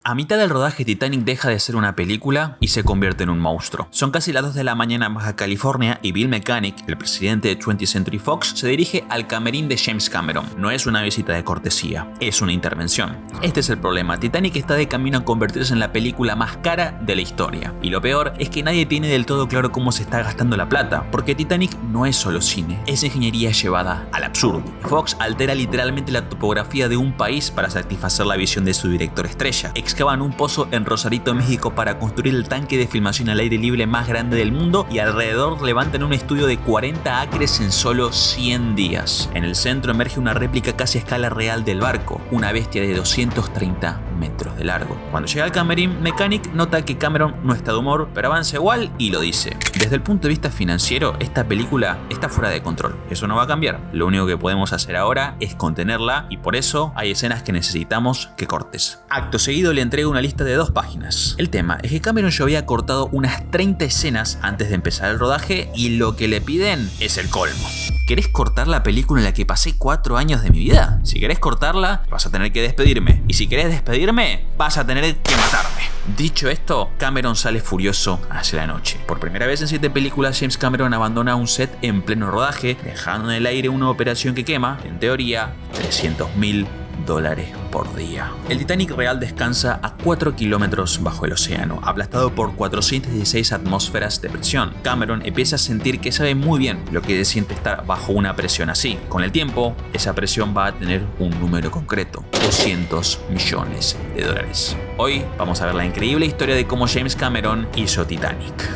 A mitad del rodaje, Titanic deja de ser una película y se convierte en un monstruo. Son casi las 2 de la mañana en Baja California y Bill Mechanic, el presidente de 20th Century Fox, se dirige al camerín de James Cameron. No es una visita de cortesía, es una intervención. Este es el problema, Titanic está de camino a convertirse en la película más cara de la historia. Y lo peor es que nadie tiene del todo claro cómo se está gastando la plata, porque Titanic no es solo cine, es ingeniería llevada al absurdo. Fox altera literalmente la topografía de un país para satisfacer la visión de su director estrella. Excavan un pozo en Rosarito, México para construir el tanque de filmación al aire libre más grande del mundo y alrededor levantan un estudio de 40 acres en solo 100 días. En el centro emerge una réplica casi a escala real del barco, una bestia de 230 metros de largo. Cuando llega al camerín, Mechanic nota que Cameron no está de humor, pero avanza igual y lo dice. Desde el punto de vista financiero, esta película está fuera de control. Eso no va a cambiar. Lo único que podemos hacer ahora es contenerla y por eso hay escenas que necesitamos que cortes. Acto seguido le entrega una lista de 2 páginas. El tema es que Cameron ya había cortado unas 30 escenas antes de empezar el rodaje y lo que le piden es el colmo. ¿Querés cortar la película en la que pasé 4 años de mi vida? Si querés cortarla, vas a tener que despedirme. Y si querés despedirme, vas a tener que matarme. Dicho esto, Cameron sale furioso hacia la noche. Por primera vez en 7 películas, James Cameron abandona un set en pleno rodaje, dejando en el aire una operación que quema, en teoría, $300.000 por día. El Titanic real descansa a 4 kilómetros bajo el océano, aplastado por 416 atmósferas de presión. Cameron empieza a sentir que sabe muy bien lo que se siente estar bajo una presión así. Con el tiempo, esa presión va a tener un número concreto: $200 millones. Hoy vamos a ver la increíble historia de cómo James Cameron hizo Titanic.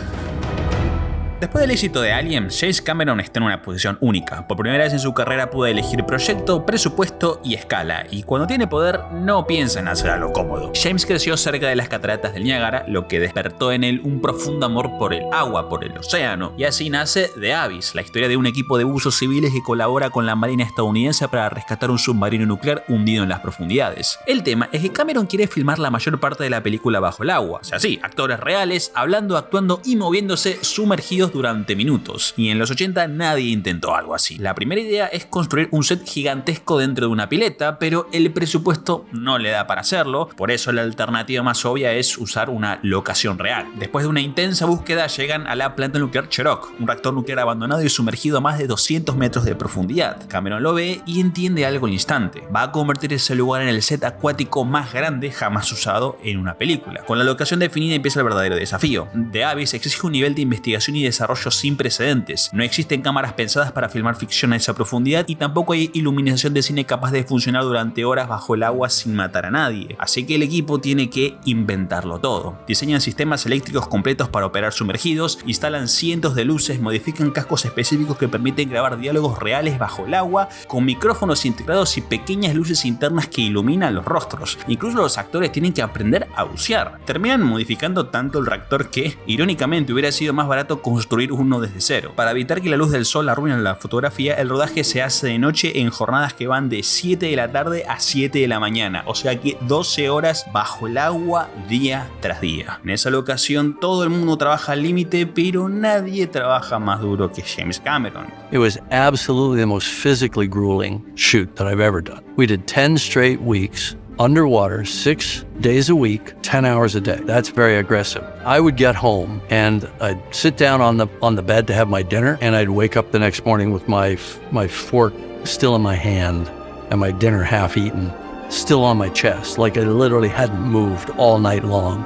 Después del éxito de Alien, James Cameron está en una posición única. Por primera vez en su carrera pudo elegir proyecto, presupuesto y escala, y cuando tiene poder no piensa en hacer algo cómodo. James creció cerca de las cataratas del Niágara, lo que despertó en él un profundo amor por el agua, por el océano, y así nace The Abyss, la historia de un equipo de buzos civiles que colabora con la Marina estadounidense para rescatar un submarino nuclear hundido en las profundidades. El tema es que Cameron quiere filmar la mayor parte de la película bajo el agua, o sea, sí, actores reales, hablando, actuando y moviéndose sumergidos durante minutos, y en los 80 nadie intentó algo así. La primera idea es construir un set gigantesco dentro de una pileta, pero el presupuesto no le da para hacerlo, por eso la alternativa más obvia es usar una locación real. Después de una intensa búsqueda llegan a la planta nuclear Cherokee, un reactor nuclear abandonado y sumergido a más de 200 metros de profundidad. Cameron lo ve y entiende algo al instante: va a convertir ese lugar en el set acuático más grande jamás usado en una película. Con la locación definida empieza el verdadero desafío. The Abyss exige un nivel de investigación y desarrollo sin precedentes. No existen cámaras pensadas para filmar ficción a esa profundidad y tampoco hay iluminación de cine capaz de funcionar durante horas bajo el agua sin matar a nadie. Así que el equipo tiene que inventarlo todo. Diseñan sistemas eléctricos completos para operar sumergidos, instalan cientos de luces, modifican cascos específicos que permiten grabar diálogos reales bajo el agua, con micrófonos integrados y pequeñas luces internas que iluminan los rostros. Incluso los actores tienen que aprender a bucear. Terminan modificando tanto el reactor que, irónicamente, hubiera sido más barato construir uno desde cero. Para evitar que la luz del sol arruine la fotografía, el rodaje se hace de noche en jornadas que van de 7 de la tarde a 7 de la mañana, o sea que 12 horas bajo el agua día tras día. En esa locación todo el mundo trabaja al límite, pero nadie trabaja más duro que James Cameron. It was absolutely the most physically grueling shoot that I've ever done. We did 10 straight weeks underwater, 6 days a week, 10 hours a day. That's very aggressive. I would get home and I'd sit down on the bed to have my dinner, and I'd wake up the next morning with my fork still in my hand and my dinner half eaten, still on my chest, like I literally hadn't moved all night long.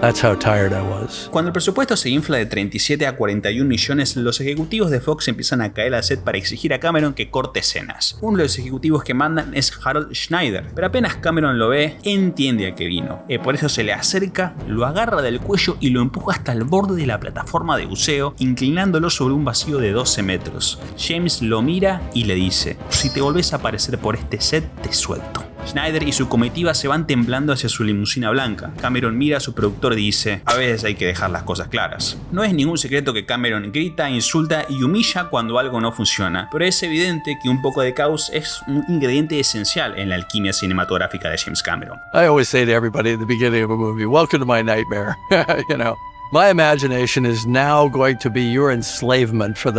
That's how tired I was. Cuando el presupuesto se infla de 37 a 41 millones, los ejecutivos de Fox empiezan a caer al set para exigir a Cameron que corte escenas. Uno de los ejecutivos que mandan es Harold Schneider, pero apenas Cameron lo ve, entiende a qué vino. Por eso se le acerca, lo agarra del cuello y lo empuja hasta el borde de la plataforma de buceo, inclinándolo sobre un vacío de 12 metros. James lo mira y le dice: si te volvés a aparecer por este set, te suelto. Schneider y su comitiva se van temblando hacia su limusina blanca. Cameron mira a su productor y dice: a veces hay que dejar las cosas claras. No es ningún secreto que Cameron grita, insulta y humilla cuando algo no funciona, pero es evidente que un poco de caos es un ingrediente esencial en la alquimia cinematográfica de James Cameron. I always say to everybody at the beginning of a movie, welcome to my nightmare. You know, my imagination is now going to be your enslavement for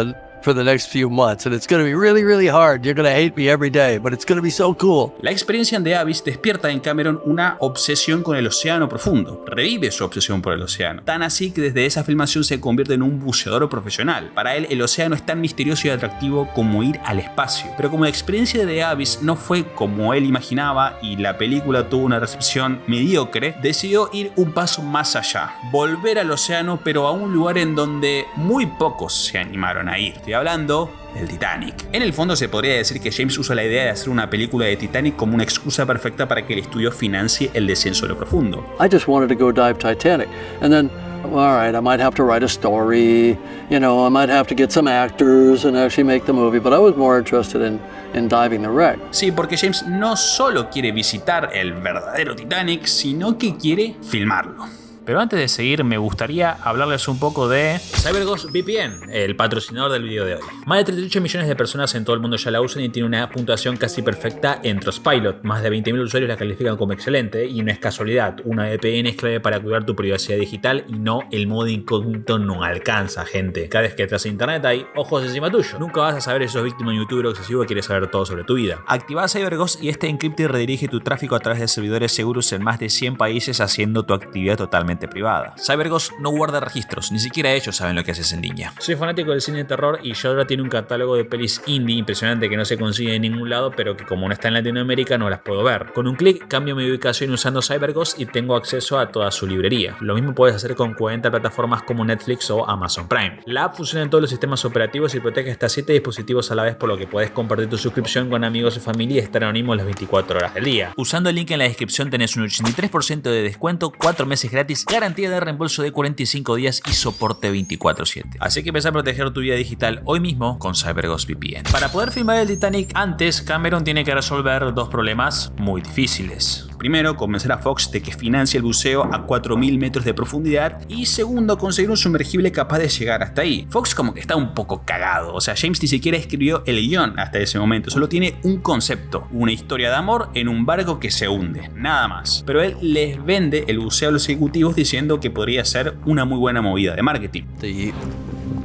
for the next few months, and it's going to be really, really hard. You're going to hate me every day, but it's going to be so cool. La experiencia en The Abyss despierta en Cameron una obsesión con el océano profundo. Revive su obsesión por el océano. Tan así que desde esa filmación se convierte en un buceador profesional. Para él, el océano es tan misterioso y atractivo como ir al espacio. Pero como la experiencia de The Abyss no fue como él imaginaba y la película tuvo una recepción mediocre, decidió ir un paso más allá. Volver al océano, pero a un lugar en donde muy pocos se animaron a ir. Estoy hablando del Titanic. En el fondo se podría decir que James usa la idea de hacer una película de Titanic como una excusa perfecta para que el estudio financie el descenso a lo profundo. I just wanted to go dive Titanic. And then, well, all right, I might have to write a story, you know, I might have to get some actors and actually make the movie, but I was more interested in diving the wreck. Sí, porque James no solo quiere visitar el verdadero Titanic, sino que quiere filmarlo. Pero antes de seguir, me gustaría hablarles un poco de CyberGhost VPN, el patrocinador del video de hoy. Más de 38 millones de personas en todo el mundo ya la usan y tiene una puntuación casi perfecta en Trustpilot. Más de 20.000 usuarios la califican como excelente y no es casualidad. Una VPN es clave para cuidar tu privacidad digital y no el modo incógnito no alcanza, gente. Cada vez que entras a internet hay ojos encima tuyo. Nunca vas a saber si sos víctima de un youtuber obsesivo que quiere saber todo sobre tu vida. Activa CyberGhost y este encripta y redirige tu tráfico a través de servidores seguros en más de 100 países, haciendo tu actividad totalmente privada. CyberGhost no guarda registros, ni siquiera ellos saben lo que haces en línea. Soy fanático del cine de terror y Shudder tiene un catálogo de pelis indie impresionante que no se consigue en ningún lado, pero que como no está en Latinoamérica no las puedo ver. Con un clic cambio mi ubicación usando CyberGhost y tengo acceso a toda su librería. Lo mismo puedes hacer con 40 plataformas como Netflix o Amazon Prime. La app funciona en todos los sistemas operativos y protege hasta 7 dispositivos a la vez, por lo que puedes compartir tu suscripción con amigos o familia y estar anónimo las 24 horas del día. Usando el link en la descripción tenés un 83% de descuento, 4 meses gratis, garantía de reembolso de 45 días y soporte 24/7. Así que empieza a proteger tu vida digital hoy mismo con CyberGhost VPN. Para poder filmar el Titanic antes, Cameron tiene que resolver dos problemas muy difíciles. Primero, convencer a Fox de que financie el buceo a 4.000 metros de profundidad y segundo, conseguir un sumergible capaz de llegar hasta ahí. Fox como que está un poco cagado, o sea, James ni siquiera escribió el guión hasta ese momento, solo tiene un concepto, una historia de amor en un barco que se hunde, nada más. Pero él les vende el buceo a los ejecutivos diciendo que podría ser una muy buena movida de marketing. The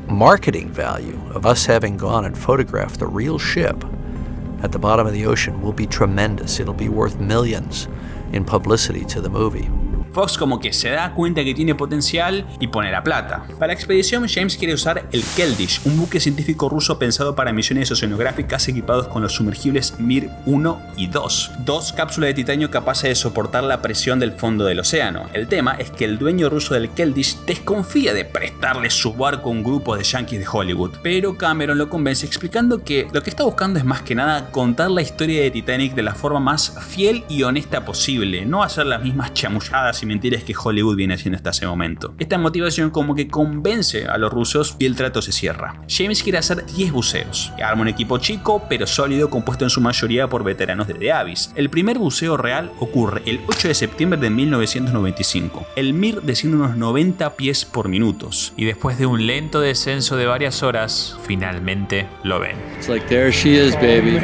marketing value of us having gone and photographed the real ship at the bottom of the ocean will be tremendous. It'll be worth millions in publicity to the movie. Fox como que se da cuenta que tiene potencial y pone la plata. Para la expedición, James quiere usar el Keldysh, un buque científico ruso pensado para misiones oceanográficas equipados con los sumergibles Mir 1 y 2. Dos cápsulas de titanio capaces de soportar la presión del fondo del océano. El tema es que el dueño ruso del Keldysh desconfía de prestarle su barco a un grupo de yankees de Hollywood, pero Cameron lo convence explicando que lo que está buscando es más que nada contar la historia de Titanic de la forma más fiel y honesta posible, no hacer las mismas chamulladas y mentiras que Hollywood viene haciendo hasta ese momento. Esta motivación como que convence a los rusos y el trato se cierra. James quiere hacer 10 buceos. Arma un equipo chico pero sólido compuesto en su mayoría por veteranos de The Abyss. El primer buceo real ocurre el 8 de septiembre de 1995. El Mir desciende unos 90 pies por minutos y después de un lento descenso de varias horas, finalmente lo ven. It's like there she is, baby.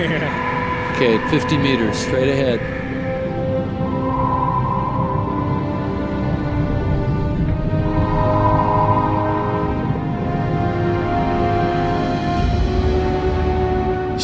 Okay, 50 meters straight ahead.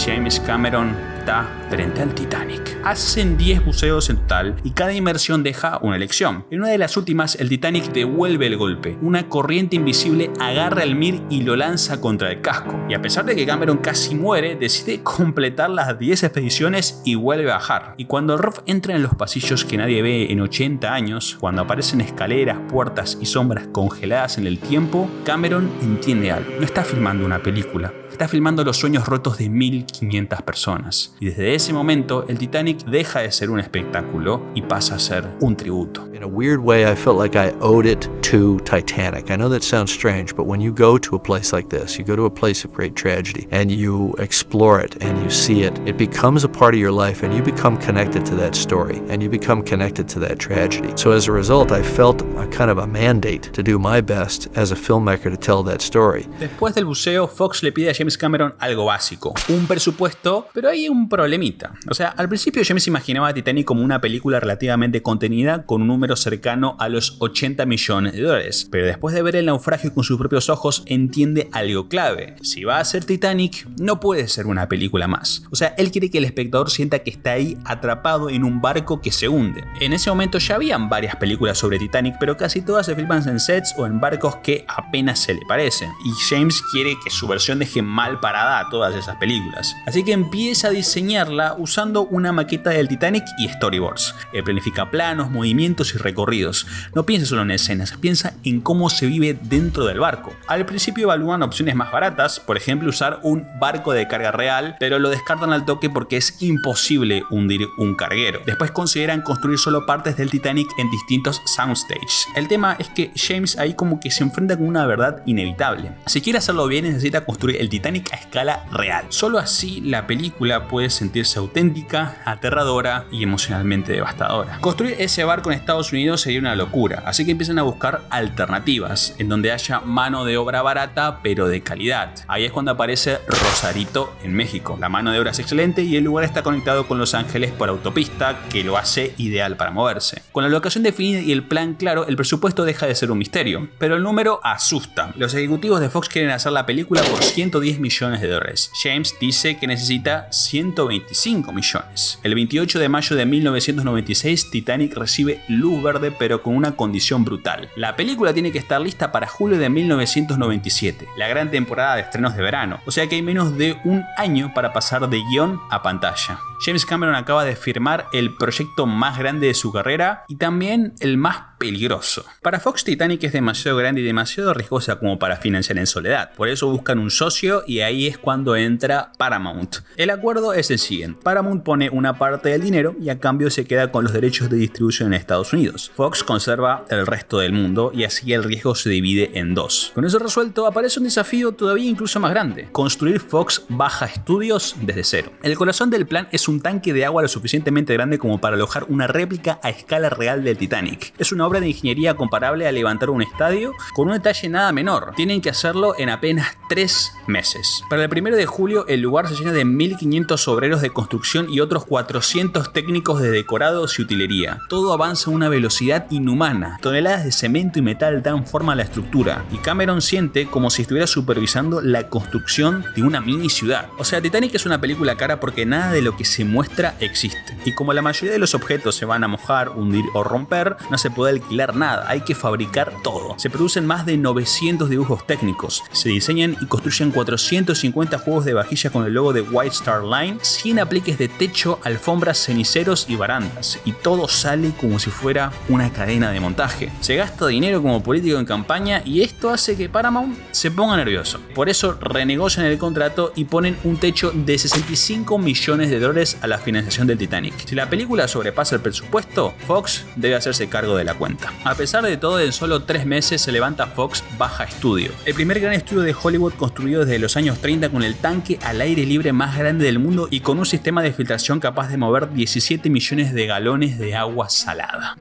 James Cameron está frente al Titanic. Hacen 10 buceos en total y cada inmersión deja una lección. En una de las últimas, el Titanic devuelve el golpe. Una corriente invisible agarra el Mir y lo lanza contra el casco. Y a pesar de que Cameron casi muere, decide completar las 10 expediciones y vuelve a bajar. Y cuando Ruff entra en los pasillos que nadie ve en 80 años, cuando aparecen escaleras, puertas y sombras congeladas en el tiempo, Cameron entiende algo. No está filmando una película. Está filmando los sueños rotos de 1.500 personas. Y desde ese momento, el Titanic deja de ser un espectáculo y pasa a ser un tributo. In a weird way, I felt like I owed it to Titanic. I know that sounds strange, but when you go to a place like this, you go to a place of great tragedy, and you explore it, and you see it, it becomes a part of your life, and you become connected to that story, and you become connected to that tragedy. So as a result, I felt a kind of a mandate to do my best as a filmmaker to tell that story. Después del buceo, Fox le pide a James Cameron algo básico, un presupuesto, pero hay un problemita. O sea, al principio James imaginaba a Titanic como una película relativamente contenida con un número cercano a los 80 millones de dólares, pero después de ver el naufragio con sus propios ojos entiende algo clave: si va a ser Titanic, no puede ser una película más. O sea, él quiere que el espectador sienta que está ahí atrapado en un barco que se hunde. En ese momento ya habían varias películas sobre Titanic, pero casi todas se filman en sets o en barcos que apenas se le parecen, y James quiere que su versión deje mal parada a todas esas películas. Así que empieza a diseñarla usando una maqueta del Titanic y storyboards. Planifica planos, movimientos y recorridos. No piensa solo en escenas, piensa en cómo se vive dentro del barco. Al principio evalúan opciones más baratas, por ejemplo usar un barco de carga real, pero lo descartan al toque porque es imposible hundir un carguero. Después consideran construir solo partes del Titanic en distintos soundstages. El tema es que James ahí como que se enfrenta con una verdad inevitable. Si quiere hacerlo bien, necesita construir el Titanic a escala real. Solo así la película puede sentirse auténtica, aterradora y emocionalmente devastadora. Construir ese barco en Estados Unidos sería una locura, así que empiezan a buscar alternativas en donde haya mano de obra barata pero de calidad. Ahí es cuando aparece Rosarito en México. La mano de obra es excelente y el lugar está conectado con Los Ángeles por autopista, que lo hace ideal para moverse. Con la locación definida y el plan claro, el presupuesto deja de ser un misterio, pero el número asusta. Los ejecutivos de Fox quieren hacer la película por 110 millones de dólares. James dice que necesita 125 millones. El 28 de mayo de 1996, Titanic recibe luz verde, pero con una condición brutal. La película tiene que estar lista para julio de 1997, la gran temporada de estrenos de verano, o sea que hay menos de un año para pasar de guión a pantalla. James Cameron acaba de firmar el proyecto más grande de su carrera y también el más peligroso. Para Fox, Titanic es demasiado grande y demasiado riesgosa como para financiar en soledad. Por eso buscan un socio y ahí es cuando entra Paramount. El acuerdo es el siguiente: Paramount pone una parte del dinero y a cambio se queda con los derechos de distribución en Estados Unidos. Fox conserva el resto del mundo y así el riesgo se divide en dos. Con eso resuelto, aparece un desafío todavía incluso más grande: construir Fox Baja Studios desde cero. El corazón del plan es un tanque de agua lo suficientemente grande como para alojar una réplica a escala real del Titanic. Es una obra de ingeniería comparable a levantar un estadio, con un detalle nada menor: tienen que hacerlo en apenas 3 meses. Para el 1 de julio el lugar se llena de 1500 obreros de construcción y otros 400 técnicos de decorados y utilería. Todo avanza a una velocidad inhumana. Toneladas de cemento y metal dan forma a la estructura y Cameron siente como si estuviera supervisando la construcción de una mini ciudad. O sea, Titanic es una película cara porque nada de lo que se muestra existe. Y como la mayoría de los objetos se van a mojar, hundir o romper, no se puede alquilar nada, hay que fabricar todo. Se producen más de 900 dibujos técnicos, se diseñan y construyen 450 juegos de vajilla con el logo de White Star Line, 100 apliques de techo, alfombras, ceniceros y barandas, y todo sale como si fuera una cadena de montaje. Se gasta dinero como político en campaña y esto hace que Paramount se ponga nervioso. Por eso renegocian el contrato y ponen un techo de 65 millones de dólares a la financiación del Titanic. Si la película sobrepasa el presupuesto, Fox debe hacerse cargo de la cuenta. A pesar de todo, en solo 3 meses se levanta Fox Baja Studio, el primer gran estudio de Hollywood construido desde los años 30 con el tanque al aire libre más grande del mundo y con un sistema de filtración capaz de mover 17 millones de galones de agua salada.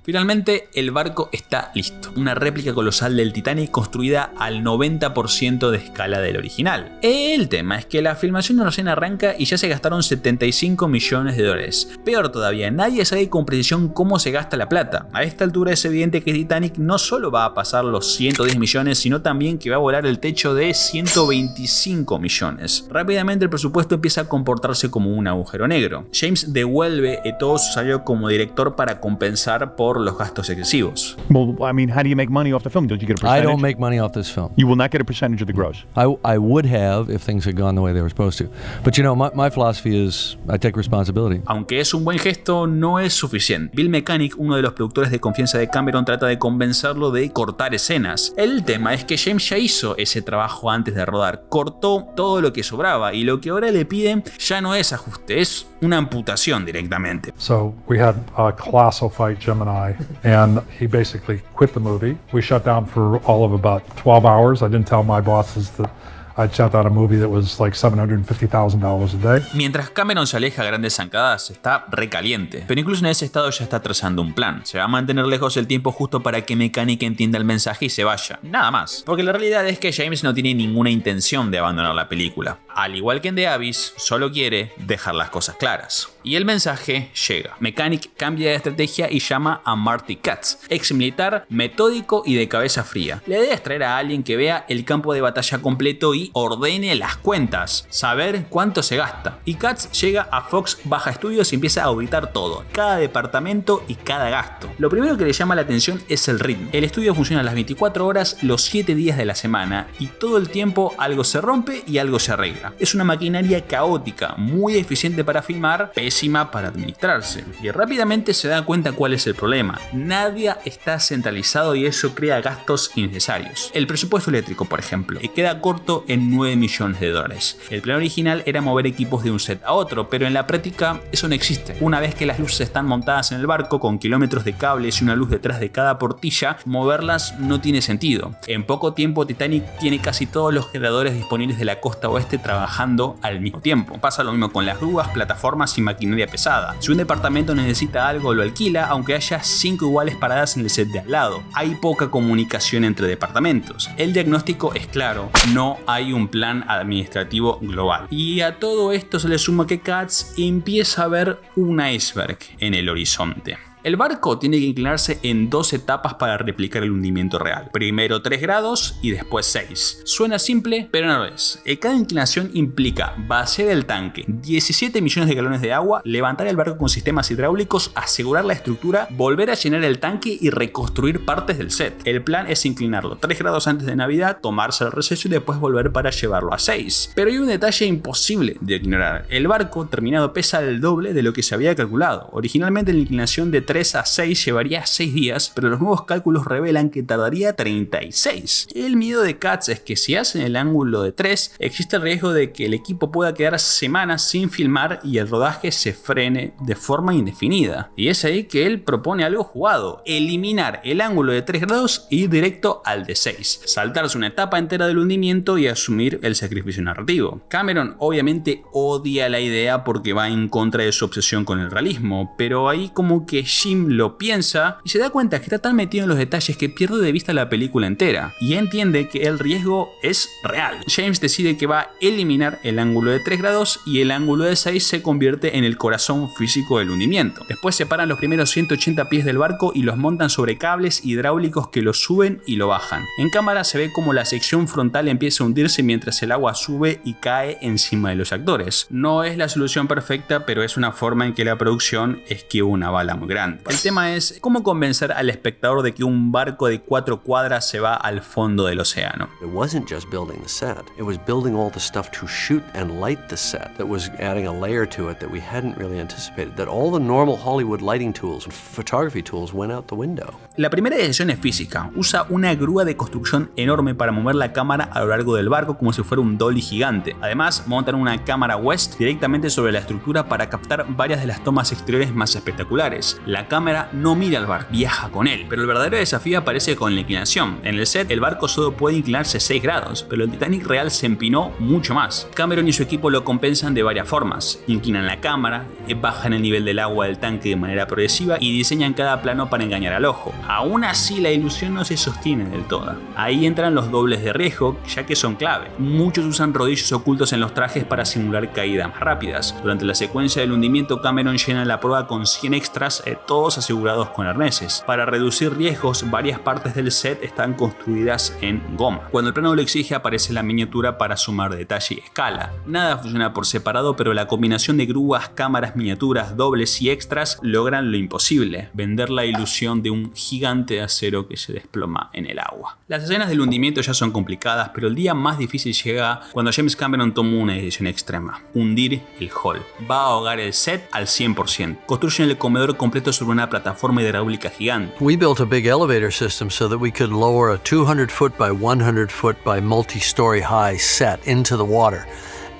Finalmente, el barco está listo. Una réplica colosal del Titanic construida al 90% de escala del original. El tema es que la filmación recién arranca y ya se gastaron 75 millones de dólares. Peor todavía, nadie sabe con precisión cómo se gasta la plata. A esta altura es evidente que Titanic no solo va a pasar los 110 millones, sino también que va a volar el techo de 125 millones. Rápidamente el presupuesto empieza a comportarse como un agujero negro. James devuelve todo su salario como director para compensar por los gastos excesivos. Well, I mean, how do you make money off the film? Don't you get a percentage? I don't make money off this film. You will not get a percentage of the gross. I would have if things had gone the way they were supposed to. But you know, my philosophy is I take responsibility. Aunque es un buen gesto, no es suficiente. Bill Mechanic, uno de los productores de confianza de Cameron, trata de convencerlo de cortar escenas. El tema es que James ya hizo ese trabajo antes de rodar. Cortó todo lo que sobraba y lo que ahora le piden ya no es ajuste, es una amputación directamente. So we had a colossal fight, Jim and I, and he basically quit the movie. We shut down for all of about 12 hours. I didn't tell my bosses that I shot out a movie that was like $750,000 a day. Mientras Cameron se aleja a grandes zancadas, está recaliente, pero incluso en ese estado ya está trazando un plan. Se va a mantener lejos el tiempo justo para que Mechanic entienda el mensaje y se vaya, nada más. Porque la realidad es que James no tiene ninguna intención de abandonar la película. Al igual que en The Abyss, solo quiere dejar las cosas claras. Y el mensaje llega. Mechanic cambia de estrategia y llama a Marty Katz, ex militar, metódico y de cabeza fría. La idea es traer a alguien que vea el campo de batalla completo y ordene las cuentas, saber cuánto se gasta. Y Katz llega a Fox Baja Estudios y empieza a auditar todo, cada departamento y cada gasto. Lo primero que le llama la atención es el ritmo. El estudio funciona las 24 horas, los 7 días de la semana, y todo el tiempo algo se rompe y algo se arregla. Es una maquinaria caótica, muy eficiente para filmar, pésima para administrarse. Y rápidamente se da cuenta cuál es el problema. Nadie está centralizado y eso crea gastos innecesarios. El presupuesto eléctrico, por ejemplo, queda corto en $9 millones. El plan original era mover equipos de un set a otro, pero en la práctica eso no existe. Una vez que las luces están montadas en el barco con kilómetros de cables y una luz detrás de cada portilla, moverlas no tiene sentido. En poco tiempo Titanic tiene casi todos los generadores disponibles de la costa oeste trabajando al mismo tiempo. Pasa lo mismo con las grúas, plataformas y maquinaria pesada. Si un departamento necesita algo, lo alquila, aunque haya 5 iguales paradas en el set de al lado. Hay poca comunicación entre departamentos. El diagnóstico es claro, no hay un plan administrativo global. Y a todo esto se le suma que Katz empieza a ver un iceberg en el horizonte. El barco tiene que inclinarse en 2 etapas para replicar el hundimiento real. Primero 3 grados y después 6. Suena simple, pero no lo es. Cada inclinación implica vaciar el tanque, 17 millones de galones de agua, levantar el barco con sistemas hidráulicos, asegurar la estructura, volver a llenar el tanque y reconstruir partes del set. El plan es inclinarlo 3 grados antes de Navidad, tomarse el receso y después volver para llevarlo a 6. Pero hay un detalle imposible de ignorar. El barco terminado pesa el doble de lo que se había calculado. Originalmente la inclinación de 3 a 6 llevaría 6 días, pero los nuevos cálculos revelan que tardaría 36. El miedo de Katz es que si hacen el ángulo de 3, existe el riesgo de que el equipo pueda quedar semanas sin filmar y el rodaje se frene de forma indefinida. Y es ahí que él propone algo jugado: eliminar el ángulo de 3 grados e ir directo al de 6, saltarse una etapa entera del hundimiento y asumir el sacrificio narrativo. Cameron obviamente odia la idea porque va en contra de su obsesión con el realismo, pero ahí como que Jim lo piensa y se da cuenta que está tan metido en los detalles que pierde de vista la película entera y entiende que el riesgo es real. James decide que va a eliminar el ángulo de 3 grados y el ángulo de 6 se convierte en el corazón físico del hundimiento. Después separan los primeros 180 pies del barco y los montan sobre cables hidráulicos que lo suben y lo bajan. En cámara se ve como la sección frontal empieza a hundirse mientras el agua sube y cae encima de los actores. No es la solución perfecta, pero es una forma en que la producción esquiva una bala muy grande. El tema es cómo convencer al espectador de que un barco de 4 cuadras se va al fondo del océano. It wasn't just building the set, it was building all the stuff to shoot and light the set that was adding a layer to it that we hadn't really anticipated, that all the normal Hollywood lighting tools and photography tools went out the window. La primera decisión es física. Usa una grúa de construcción enorme para mover la cámara a lo largo del barco como si fuera un dolly gigante. Además, montan una cámara West directamente sobre la estructura para captar varias de las tomas exteriores más espectaculares. La cámara no mira al barco, viaja con él. Pero el verdadero desafío aparece con la inclinación. En el set, el barco solo puede inclinarse 6 grados, pero el Titanic real se empinó mucho más. Cameron y su equipo lo compensan de varias formas. Inclinan la cámara, bajan el nivel del agua del tanque de manera progresiva y diseñan cada plano para engañar al ojo. Aún así, la ilusión no se sostiene del todo. Ahí entran los dobles de riesgo, ya que son clave. Muchos usan rodillos ocultos en los trajes para simular caídas más rápidas. Durante la secuencia del hundimiento, Cameron llena la prueba con 100 extras, todos asegurados con arneses. Para reducir riesgos, varias partes del set están construidas en goma. Cuando el plano lo exige, aparece la miniatura para sumar detalle y escala. Nada funciona por separado, pero la combinación de grúas, cámaras, miniaturas, dobles y extras logran lo imposible: vender la ilusión de un gigante de acero que se desploma en el agua. Las escenas del hundimiento ya son complicadas, pero el día más difícil llega cuando James Cameron toma una decisión extrema: hundir el hull. Va a ahogar el set al 100%. Construyen el comedor completo sobre una plataforma hidráulica gigante. We built a big elevator system so that we could lower a 200-foot by 100-foot by multi-story high set into the water.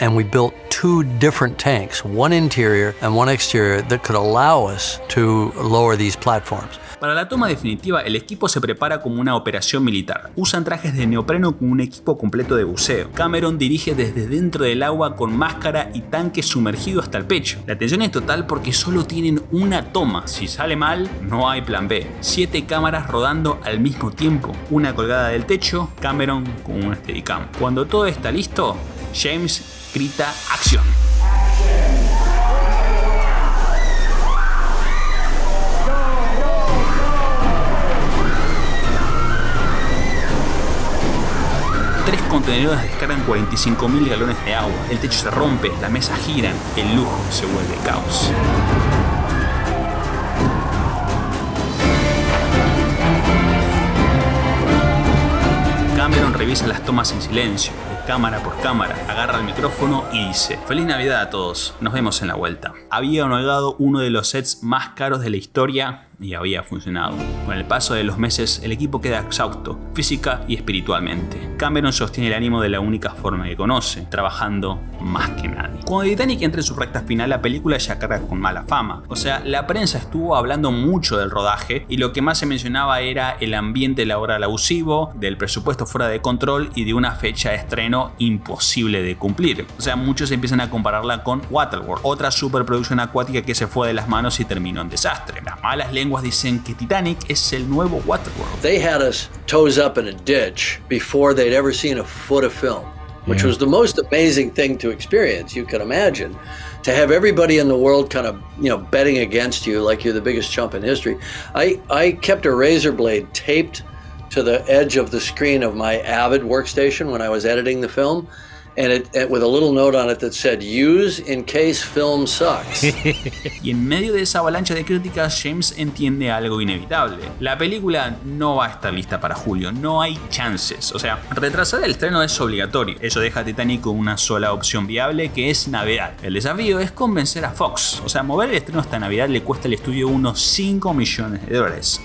and we built 2 different tanks, one interior and one exterior, that could allow us to lower these platforms. Para la toma definitiva, el equipo se prepara como una operación militar. Usan trajes de neopreno con un equipo completo de buceo. Cameron dirige desde dentro del agua con máscara y tanque sumergido hasta el pecho. La tensión es total porque solo tienen una toma. Si sale mal, no hay plan B. 7 cámaras rodando al mismo tiempo. Una colgada del techo, Cameron con un Steadicam. Cuando todo está listo, James grita ¡acción! Tres contenedores descargan 45.000 galones de agua, el techo se rompe, las mesas giran, el lujo se vuelve caos. Cameron revisa las tomas en silencio, de cámara por cámara, agarra el micrófono y dice: "Feliz Navidad a todos, nos vemos en la vuelta". Había honrado uno de los sets más caros de la historia y había funcionado. Con el paso de los meses, el equipo queda exhausto, física y espiritualmente. Cameron sostiene el ánimo de la única forma que conoce, trabajando más que nadie. Cuando Titanic entra en su recta final, la película ya carga con mala fama. O sea, la prensa estuvo hablando mucho del rodaje y lo que más se mencionaba era el ambiente laboral abusivo, del presupuesto fuera de control y de una fecha de estreno imposible de cumplir. O sea, muchos empiezan a compararla con Waterworld, otra superproducción acuática que se fue de las manos y terminó en desastre. Las malas lenguas dicen que Titanic es el nuevo Waterworld. They had us toes up in a ditch before they'd ever seen a foot of film, which was the most amazing thing to experience, you can imagine. To have everybody in the world kind of, betting against you like you're the biggest chump in history. I kept a razor blade taped to the edge of the screen of my Avid workstation when I was editing the film. And it with a little note on it that said, "Use in case film sucks." Y en medio de esa avalancha de críticas, James entiende algo inevitable. La película no va a estar lista para julio, no hay chances. O sea, retrasar el estreno es obligatorio. Eso deja a Titanic con una sola opción viable, que es Navidad. El desafío es convencer a Fox. O sea, mover el estreno hasta Navidad le cuesta al estudio unos $5 millones.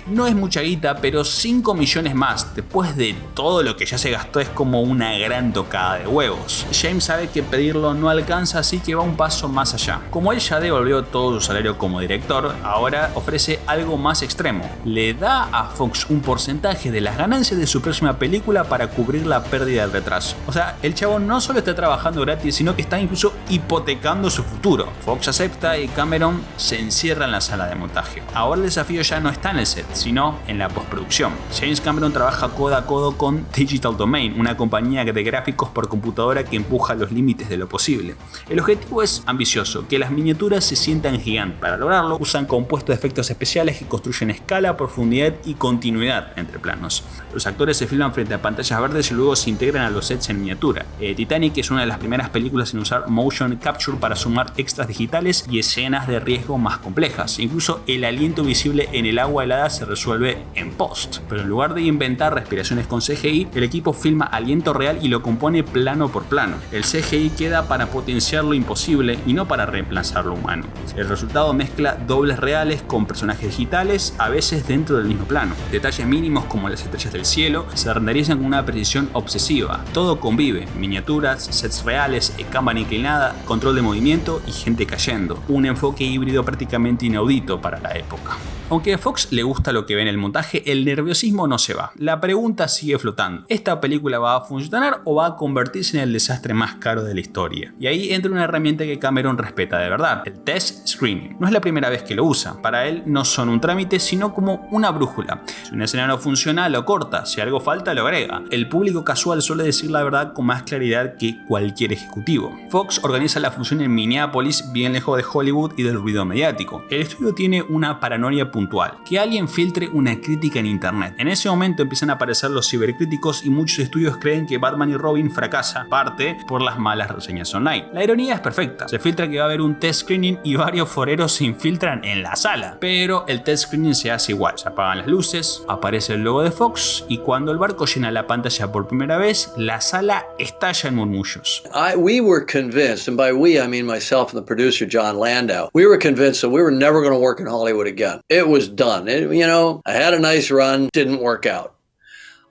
No es mucha guita, pero 5 millones más, después de todo lo que ya se gastó, es como una gran tocada de huevos. James sabe que pedirlo no alcanza, así que va un paso más allá. Como él ya devolvió todo su salario como director, ahora ofrece algo más extremo. Le da a Fox un porcentaje de las ganancias de su próxima película para cubrir la pérdida del retraso. O sea, el chavo no solo está trabajando gratis, sino que está incluso hipotecando su futuro. Fox acepta y Cameron se encierra en la sala de montaje. Ahora el desafío ya no está en el set, sino en la postproducción. James Cameron trabaja codo a codo con Digital Domain, una compañía de gráficos por computadora que empuja los límites de lo posible. El objetivo es ambicioso, que las miniaturas se sientan gigantes. Para lograrlo, usan compuestos de efectos especiales que construyen escala, profundidad y continuidad entre planos. Los actores se filman frente a pantallas verdes y luego se integran a los sets en miniatura. Titanic es una de las primeras películas en usar motion capture para sumar extras digitales y escenas de riesgo más complejas. Incluso el aliento visible en el agua helada se resuelve en post. Pero en lugar de inventar respiraciones con CGI, el equipo filma aliento real y lo compone plano por plano. El CGI queda para potenciar lo imposible y no para reemplazar lo humano. El resultado mezcla dobles reales con personajes digitales, a veces dentro del mismo plano. Detalles mínimos como las estrellas del cielo se renderizan con una precisión obsesiva. Todo convive: miniaturas, sets reales, cámara inclinada, control de movimiento y gente cayendo. Un enfoque híbrido prácticamente inaudito para la época. Aunque a Fox le gusta lo que ve en el montaje, el nerviosismo no se va. La pregunta sigue flotando: ¿esta película va a funcionar o va a convertirse en el desastre más caro de la historia? Y ahí entra una herramienta que Cameron respeta de verdad: el test screening. No es la primera vez que lo usa. Para él no son un trámite, sino como una brújula. Si una escena no funciona, lo corta. Si algo falta, lo agrega. El público casual suele decir la verdad con más claridad que cualquier ejecutivo. Fox organiza la función en Minneapolis, bien lejos de Hollywood y del ruido mediático. El estudio tiene una paranoia puntual: que alguien filtre una crítica en internet. En ese momento empiezan a aparecer los cibercríticos y muchos estudios creen que Batman y Robin fracasa, parte por las malas reseñas online. La ironía es perfecta: se filtra que va a haber un test screening y varios foreros se infiltran en la sala. Pero el test screening se hace igual: se apagan las luces, aparece el logo de Fox y cuando el barco llena la pantalla por primera vez, la sala estalla en murmullos. We were convinced, and by we I mean myself and the producer John Landau, we were convinced that we were never going to work in Hollywood again. It was done. I had a nice run, didn't work out.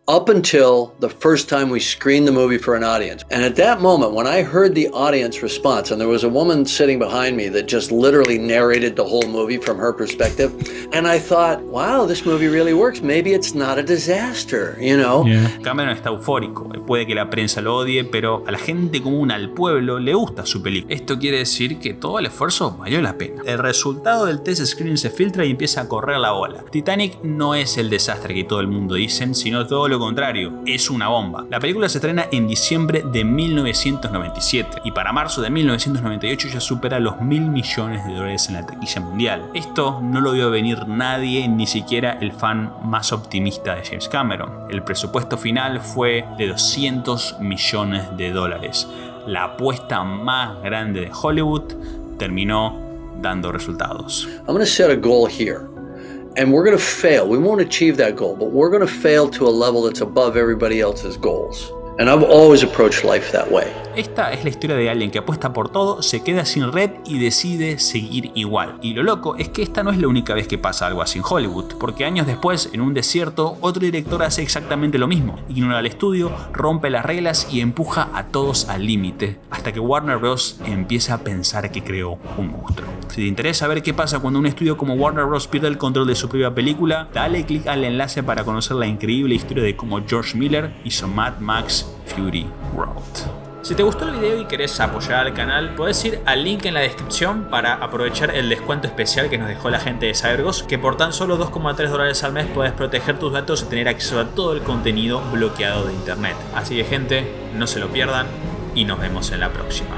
up until the first time we screened the movie for an audience. And at that moment, when I heard the audience response, and there was a woman sitting behind me that just literally narrated the whole movie from her perspective, and I thought, wow, this movie really works. Maybe it's not a disaster, you know? Yeah. Cameron está eufórico. Puede que la prensa lo odie, pero a la gente común, al pueblo, le gusta su película. Esto quiere decir que todo el esfuerzo valió la pena. El resultado del test screening se filtra y empieza a correr la bola. Titanic no es el desastre que todo el mundo dice, sino todo lo contrario, es una bomba. La película se estrena en diciembre de 1997 y para marzo de 1998 ya supera los $1.000 millones en la taquilla mundial. Esto no lo vio venir nadie, ni siquiera el fan más optimista de James Cameron. El presupuesto final fue de $200 millones. La apuesta más grande de Hollywood terminó dando resultados. I'm going to set a goal here. And we're going to fail. We won't achieve that goal, but we're going to fail to a level that's above everybody else's goals. And I've always approached life that way. Esta es la historia de alguien que apuesta por todo, se queda sin red y decide seguir igual. Y lo loco es que esta no es la única vez que pasa algo así en Hollywood, porque años después, en un desierto, otro director hace exactamente lo mismo. Ignora el estudio, rompe las reglas y empuja a todos al límite, hasta que Warner Bros. Empieza a pensar que creó un monstruo. Si te interesa ver qué pasa cuando un estudio como Warner Bros. Pierde el control de su propia película, dale click al enlace para conocer la increíble historia de cómo George Miller hizo Mad Max Fury Road. Si te gustó el video y querés apoyar al canal, podés ir al link en la descripción para aprovechar el descuento especial que nos dejó la gente de CyberGhost, que por tan solo $2,3 al mes podés proteger tus datos y tener acceso a todo el contenido bloqueado de internet. Así que gente, no se lo pierdan y nos vemos en la próxima.